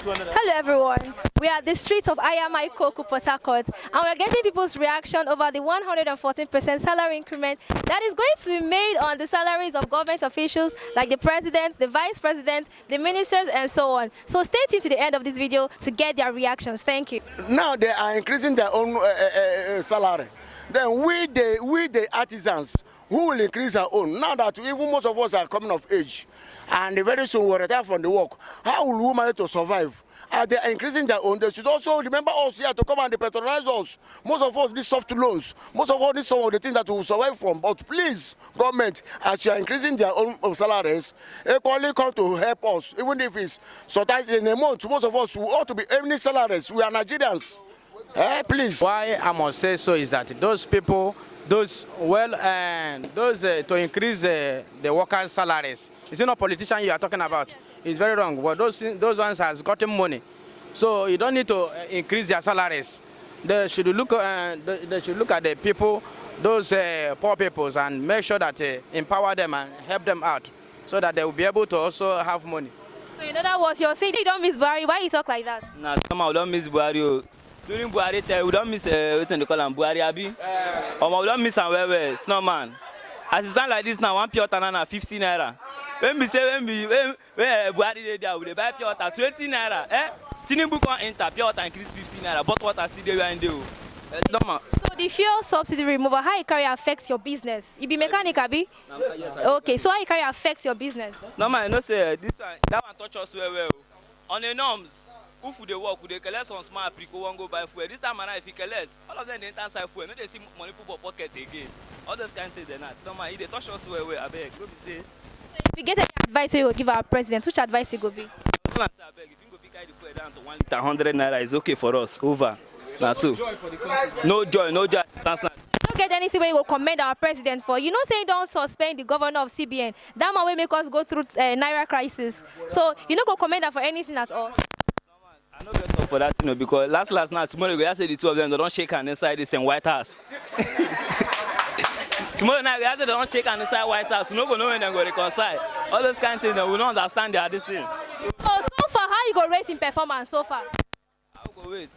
Hello everyone, we are at the streets of Ayamai Koku, Port Harcourt, and we're getting people's reaction over the 114% salary increment that is going to be made on the salaries of government officials like the president, the vice president, the ministers and so on. So stay tuned to the end of this video to get their reactions. Thank you. Now they are increasing their own salary. Then we the artisans who will increase our own. Now that even most of us are coming of age and very soon we'll retire from the work, how will we manage to survive? They are increasing their own. They should also remember us here to come and patronize us. Most of us need soft loans. Most of us need some of the things that we will survive from. But please, government, as you are increasing their own salaries, equally come to help us. Even if it's sometimes in a month, most of us who ought to be earning salaries. We are Nigerians. Please. Why I must say so is that those people, to increase the workers' salaries. It's not politician you are talking about. It's very wrong. But those ones has gotten money, so you don't need to increase their salaries. They should look at the people, those poor peoples, and make sure that empower them and help them out, so that they will be able to also have money. So in other words, you're saying you don't miss Buhari. Why you talk like that? Nah, somehow we don't miss Buhari. During Buhari time, we don't miss what they call him Buhari Abi. We don't miss him well, snowman. As it stands like this now, one pure tanana 15 naira. When Buhari there, we buy pure water 20 naira. Tinubu can enter pure water increase 15 naira, but water still there and there. It's normal. So the fuel subsidy removal, how it carry affect your business? You be mechanic, Abi? Okay, so how it carry affect your business? No man, no say this one, that one touch us well. On the norms, if they work, they collect some small people won't go buy fuel. This time around, if you collect, all of them they enter inside fuel. No, they see money put for pocket again. All those kinds of things, they're not. No man, if they touch us well, I beg. Go be say. So if you get any advice you will give our president, which advice it will be? If you go pick the fuel down to 1 liter, 100 naira, is okay for us. Over. So no joy for the country. No joy. You don't get anything where you will commend our president for. You know, saying don't suspend the governor of CBN. That man will make us go through Naira crisis. So you don't go commend her for anything at all. I don't get up for that, because last night, tomorrow, we say the two of them, they don't shake hands inside this and White House. Tomorrow night, we they don't shake hands inside White House. You don't know when they're going to reconcile. All those kind of things, we don't understand they are this thing. So far, how you go rate in performance so far? I'll go wait.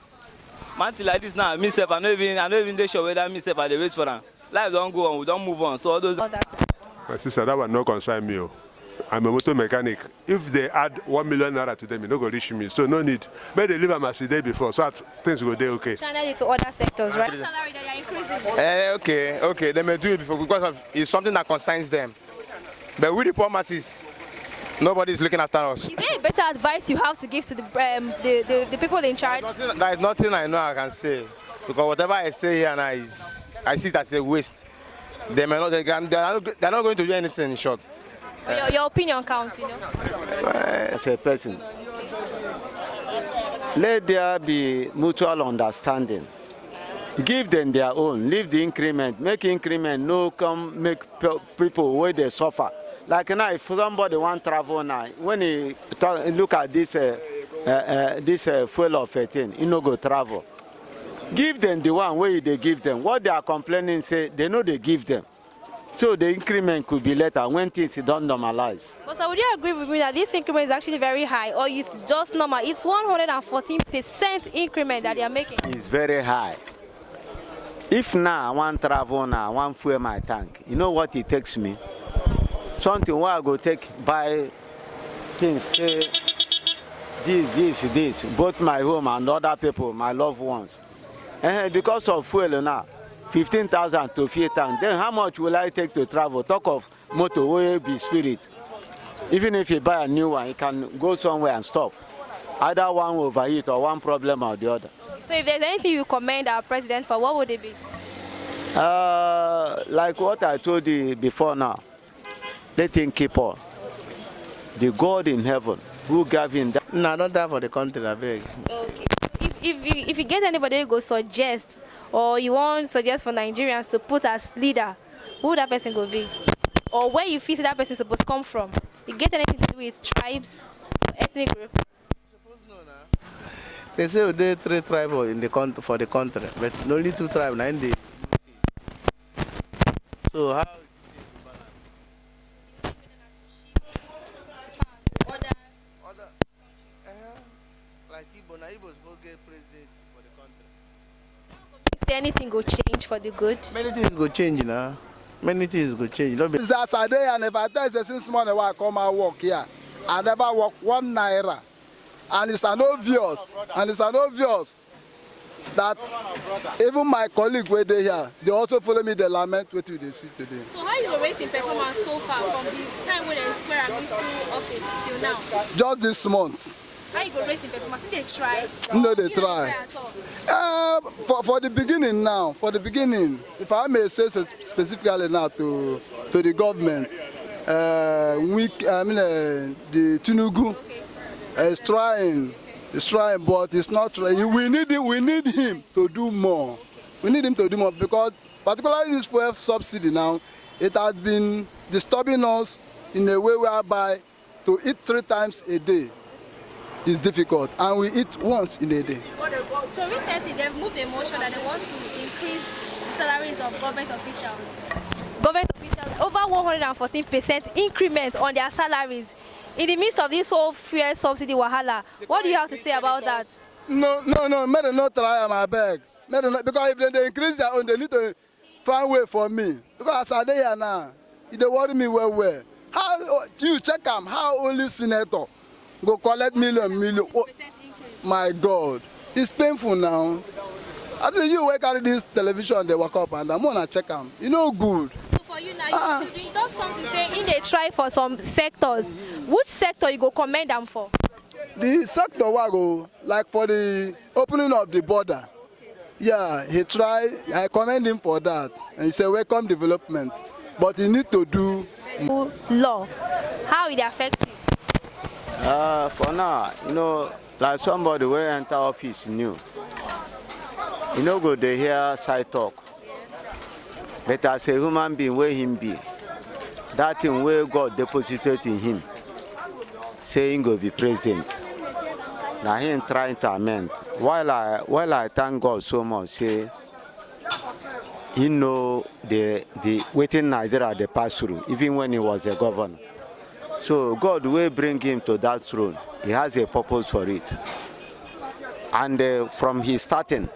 Man, like this now, myself, I don't even sure whether myself I wait for them. Life don't go on, we don't move on. So all those. Oh, that's it. My sister, that one no concern me. I'm a motor mechanic. If they add 1 million naira to them, it no go reach me. So no need. But they leave them as the day before, so that things go there okay. Channel it to other sectors, right? The salary that you're increasing. Okay. They may do it before because it's something that concerns them. But with the poor masses, nobody is looking after us. Is there a better advice you have to give to the people in charge? There is nothing I know I can say, because whatever I say here now I see it as a waste. They are not going to do anything in short. Your opinion counts, you know. As a person, let there be mutual understanding. Give them their own, leave the increment, make increment, no come make people where they suffer. Like now, if somebody want travel now, when he look at this fuel of 18, he no go travel. Give them the one where they give them. What they are complaining, say they know they give them. So the increment could be later when things don't normalize. But so would you agree with me that this increment is actually very high, or it's just normal? It's 114% increment that they are making. It's very high. If now I want travel now, I want fuel my tank, you know what it takes me? Something where I go buy things, say this, both my home and other people, my loved ones. And because of fuel now, 15,000 to 50,000. Then how much will I take to travel? Talk of motor will be spirit. Even if you buy a new one, you can go somewhere and stop. Either one overheat or one problem or the other. So if there's anything you commend our president for, what would it be? Like what I told you before now. Let him keep on. The God in heaven who gave him that. No, I don't die for the country, I beg. Okay. If you get anybody who go suggest, or you want suggest for Nigerians to put as leader, who that person go be? Or where you feel that person is supposed to come from? You get anything to do with tribes or ethnic groups? They say there are 3 tribes in the country for the country, but only 2 tribes now in the. So how? Igbo, now Igbo supposed to get president for the country. Is there anything go change for the good? Many things go change now. Many things go change. Don't be It's as I day, and if I tell you since morning why I come and work here, I never work 1 naira. And it's an obvious, that even my colleague were there here, they also follow me, they lament what they see today. So how you rating performance so far from the time when they swear into office till now? Just this month. How you go rating performance? Did they try? No, they You don't try. at all. For the beginning now, if I may say so specifically now to the government, the Tinubu is trying, but it's not trying. We need him to do more. We need him to do more because particularly this fuel subsidy now, it has been disturbing us in a way whereby to eat 3 times a day is difficult, and we eat once in a day. So recently they've moved a motion that they want to increase the salaries of government officials. Government officials over 114% increment on their salaries. In the midst of this whole fuel subsidy wahala, what do you have to say about that? No, may they not try, I beg. Because if they increase their own, they need to find way for me. Because as I dey here now, they worry me well. How you check them? How only senator go collect million? Oh, my God, it's painful now. I think you will carry this television, they walk up and I'm gonna check them. You know, good. So for you now, you've been talking something saying they try for some sectors. Which sector you go commend them for? The sector go like for the opening of the border. Yeah, he tried. I commend him for that, and he said welcome development, but he need to do law. How it affect you? For now, like somebody will enter office new. Go they hear side talk. But as a human being, where him be, that thing where God deposited in him, saying go be president. Now him trying to amend. While I thank God so much, say the waiting Nigeria they pass through, even when he was a governor. So God will bring him to that throne. He has a purpose for it. And from his starting,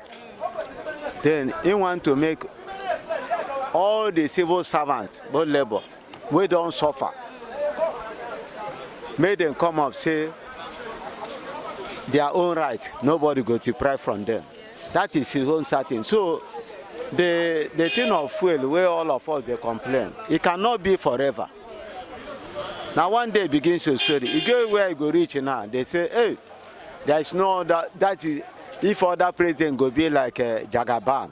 then he want to make all the civil servants, both labor, we don't suffer. Make them come up, say their own right. Nobody go to pry from them. That is his own starting. So the thing of fuel, where all of us they complain, it cannot be forever. Now one day it begins to study. You go where you go reach now, they say, hey, there is no other, that is, if other president go be like Jagaban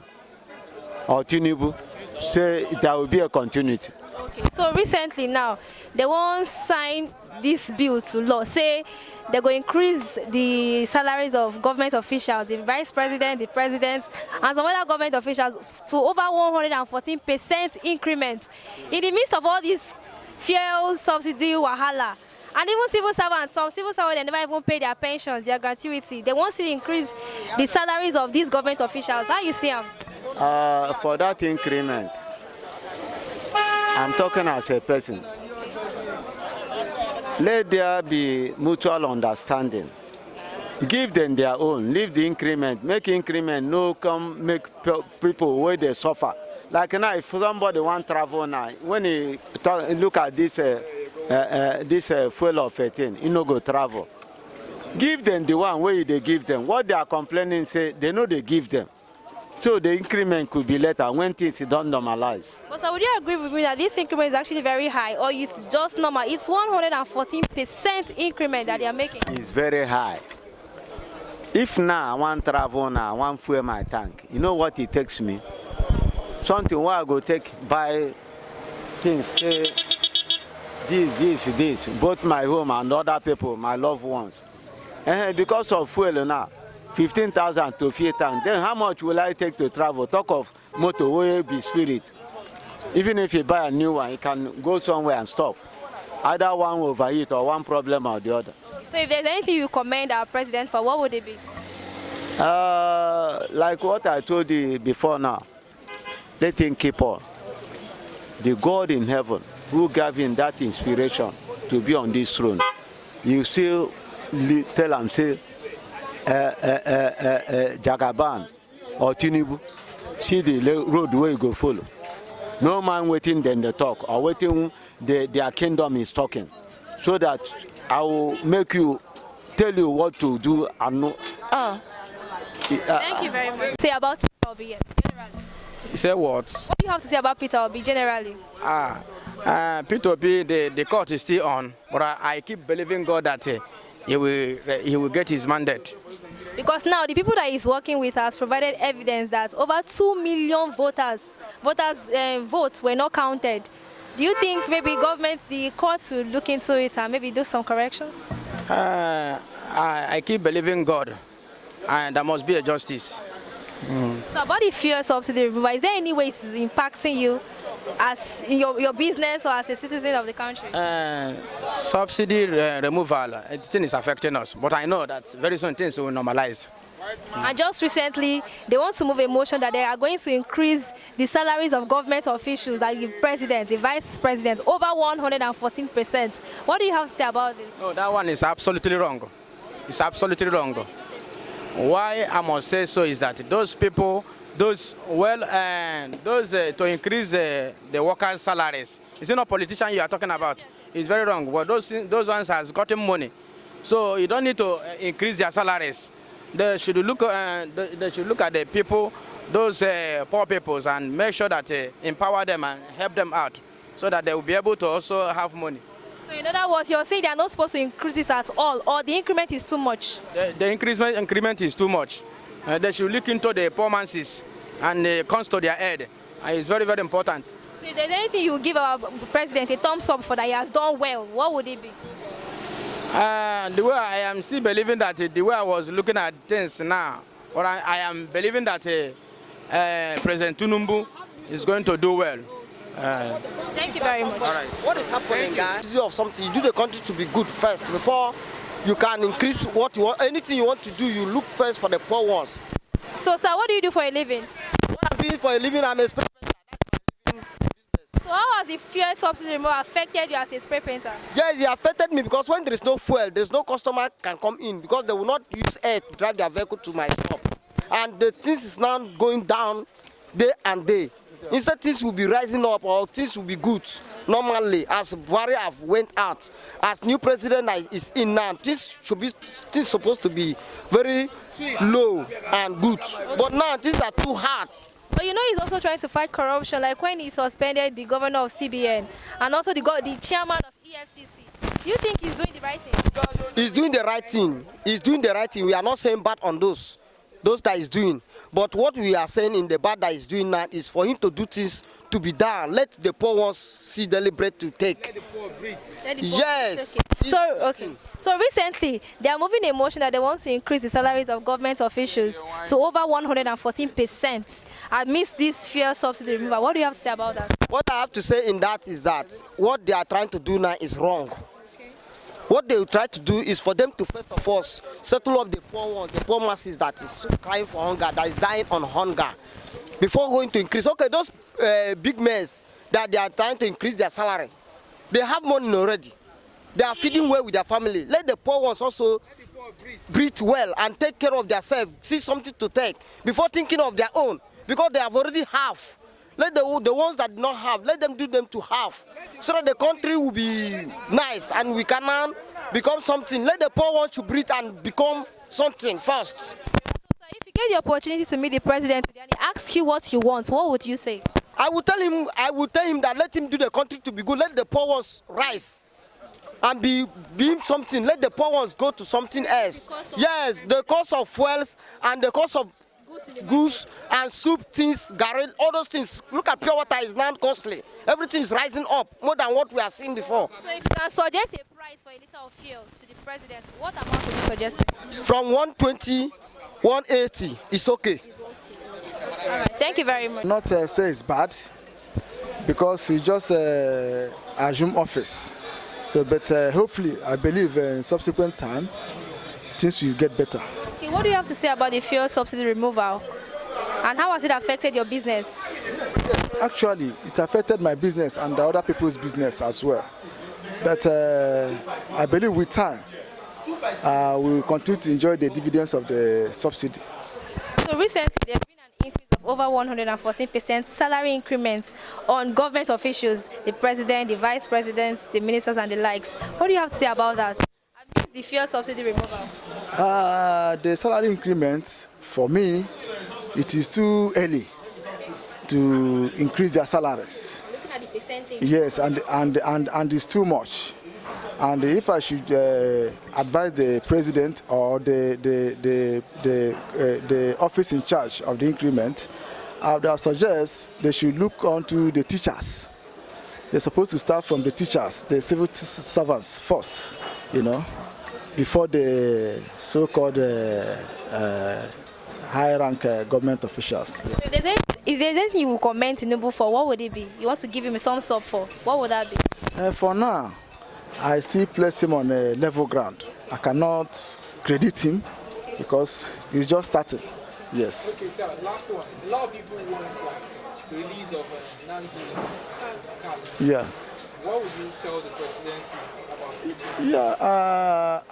or Tinubu, say there will be a continuity. Okay, so recently now, they won't sign this bill to law, say they're going to increase the salaries of government officials, the vice president, the president, and some other government officials to over 114% increment. In the midst of all this fuel subsidy wahala, and even civil servants, some civil servants, they never even pay their pensions, their gratuity. They want to increase the salaries of these government officials. How you see them? For that increment, I'm talking as a person. Let there be mutual understanding. Give them their own, leave the increment, make increment, no come make people where they suffer. Like now, if somebody want travel now, when he look at this fuel of 18, he no go travel. Give them the one where they give them. What they are complaining, say they know they give them. So the increment could be later when things don't normalize. But so would you agree with me that this increment is actually very high, or it's just normal? It's 114% increment that they are making. It's very high. If now I want travel now, I want fuel my tank, you know what it takes me? Something where I go buy things, say this, both my home and other people, my loved ones. And because of fuel now, 15,000 to 50,000. Then how much will I take to travel? Talk of motor will be spirit. Even if you buy a new one, you can go somewhere and stop. Either one overheat or one problem or the other. So if there's anything you commend our president for, what would it be? Like what I told you before now, let him keep on. The God in heaven who gave him that inspiration to be on this throne, you still tell him, say, Jagaban or Tinubu, see the road where you go follow. No man waiting then they talk or waiting their kingdom is talking. So that I will make you tell you what to do and no. Thank you very much. Say about Peter Obi generally. You say what? What do you have to say about Peter Obi generally? Peter Obi, the court is still on, but I keep believing God that he will get his mandate. Because now the people that he's working with has provided evidence that over 2 million votes were not counted. Do you think maybe the courts will look into it and maybe do some corrections? I keep believing God, and there must be a justice. So about the fuel subsidy removal, is there any way it's impacting you as in your business or as a citizen of the country? Subsidy removal, the thing is affecting us, but I know that very soon things will normalize. And just recently, they want to move a motion that they are going to increase the salaries of government officials, like the president, the vice president, over 114%. What do you have to say about this? No, that one is absolutely wrong. It's absolutely wrong. Why I must say so is that those people, to increase the workers' salaries, it's not politician you are talking about. It's very wrong. But those ones has gotten money, so you don't need to increase their salaries. They should look at the people, those poor peoples, and make sure that empower them and help them out, so that they will be able to also have money. So in other words, you're saying they are not supposed to increase it at all, or the increment is too much? The increment is too much. They should look into the performances and the cost to their head. It's very, very important. So if there's anything you give our president a thumbs up for that he has done well, what would it be? The way I am still believing that the way I was looking at things now, but I am believing that President Tinubu is going to do well. Thank you very much. All right. What is happening, guys? Of something, you do the country to be good first before you can increase what you want. Anything you want to do, you look first for the poor ones. So, sir, what do you do for a living? What I'm doing for a living, I'm a spray painter. That's my living business. So, how has the fuel subsidy removal affected you as a spray painter? Yes, it affected me because when there is no fuel, there's no customer can come in because they will not use air to drive their vehicle to my shop. And the things is now going down day and day. Instead, things will be rising up or things will be good. Normally, as Buhari have went out, as new president is in now, things supposed to be very low and good. But now things are too hard. But you know he's also trying to fight corruption, like when he suspended the governor of CBN and also the chairman of EFCC. Do you think he's doing the right thing? He's doing the right thing. He's doing the right thing. We are not saying bad on those that he's doing. But what we are saying in the bad that he's doing now is for him to do things to be done. Let the poor ones see deliberate to take. Let the poor breathe. Yes. Okay. So recently, they are moving a motion that they want to increase the salaries of government officials to over 114% amidst this fuel subsidy removal. What do you have to say about that? What I have to say in that is that what they are trying to do now is wrong. What they will try to do is for them to first of all settle up the poor ones, the poor masses that is crying for hunger, that is dying on hunger, before going to increase. Okay, those big men that they are trying to increase their salary, they have money already. They are feeding well with their family. Let the poor ones also breathe well and take care of themselves, see something to take before thinking of their own, because they have already half. Let the ones that do not have, let them do them to have, so that the country will be nice and we can become something. Let the poor ones to breathe and become something first. So if you get the opportunity to meet the president today and he asks you what you want, what would you say? I will tell him that let him do the country to be good. Let the poor ones rise and be something. Let the poor ones go to something else. Yes, the cost of fuels and the cost of goods and soup things, garri, all those things. Look at pure water is now costly. Everything is rising up more than what we have seen before. So if you can suggest a price for a liter of fuel to the president, what amount would you suggest? From 120, 180, it's okay. All right, thank you very much. Not say it's bad because he just assumed office. So, but hopefully, I believe in subsequent time, things will get better. Okay, what do you have to say about the fuel subsidy removal? And how has it affected your business? Yes. Actually, it affected my business and the other people's business as well. But I believe with time, we will continue to enjoy the dividends of the subsidy. So recently, there's been an increase of over 114% salary increments on government officials, the president, the vice president, the ministers, and the likes. What do you have to say about that? Have you the fuel subsidy removal? The salary increments, for me, it is too early to increase their salaries. Looking at the percentage. Yes, and it's too much. And if I should advise the president or the office in charge of the increment, I would suggest they should look onto the teachers. They're supposed to start from the teachers, the civil servants first, you know, before the so-called high-rank government officials. So if there's anything you will commend Tinubu for, what would it be? You want to give him a thumbs up for? What would that be? For now, I still place him on a level ground. I cannot credit him because he's just starting. Yes. Okay, so last one. A lot of people want like release of non-dealing. Yeah. What would you tell the presidency about this? Yeah,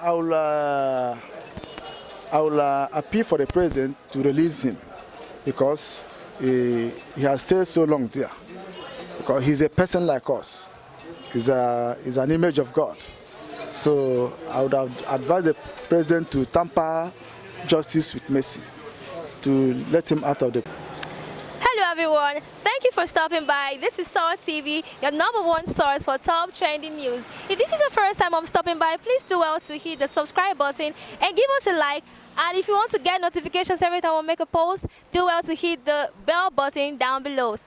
I will appeal for the president to release him because he has stayed so long there. Because he's a person like us. He's an image of God. So I would have advised the president to tamper justice with mercy, to let him out of the... Hello everyone, thank you for stopping by. This is Sour TV, your #1 source for top trending news. If this is your first time of stopping by, please do well to hit the subscribe button and give us a like. And if you want to get notifications every time we make a post, do well to hit the bell button down below.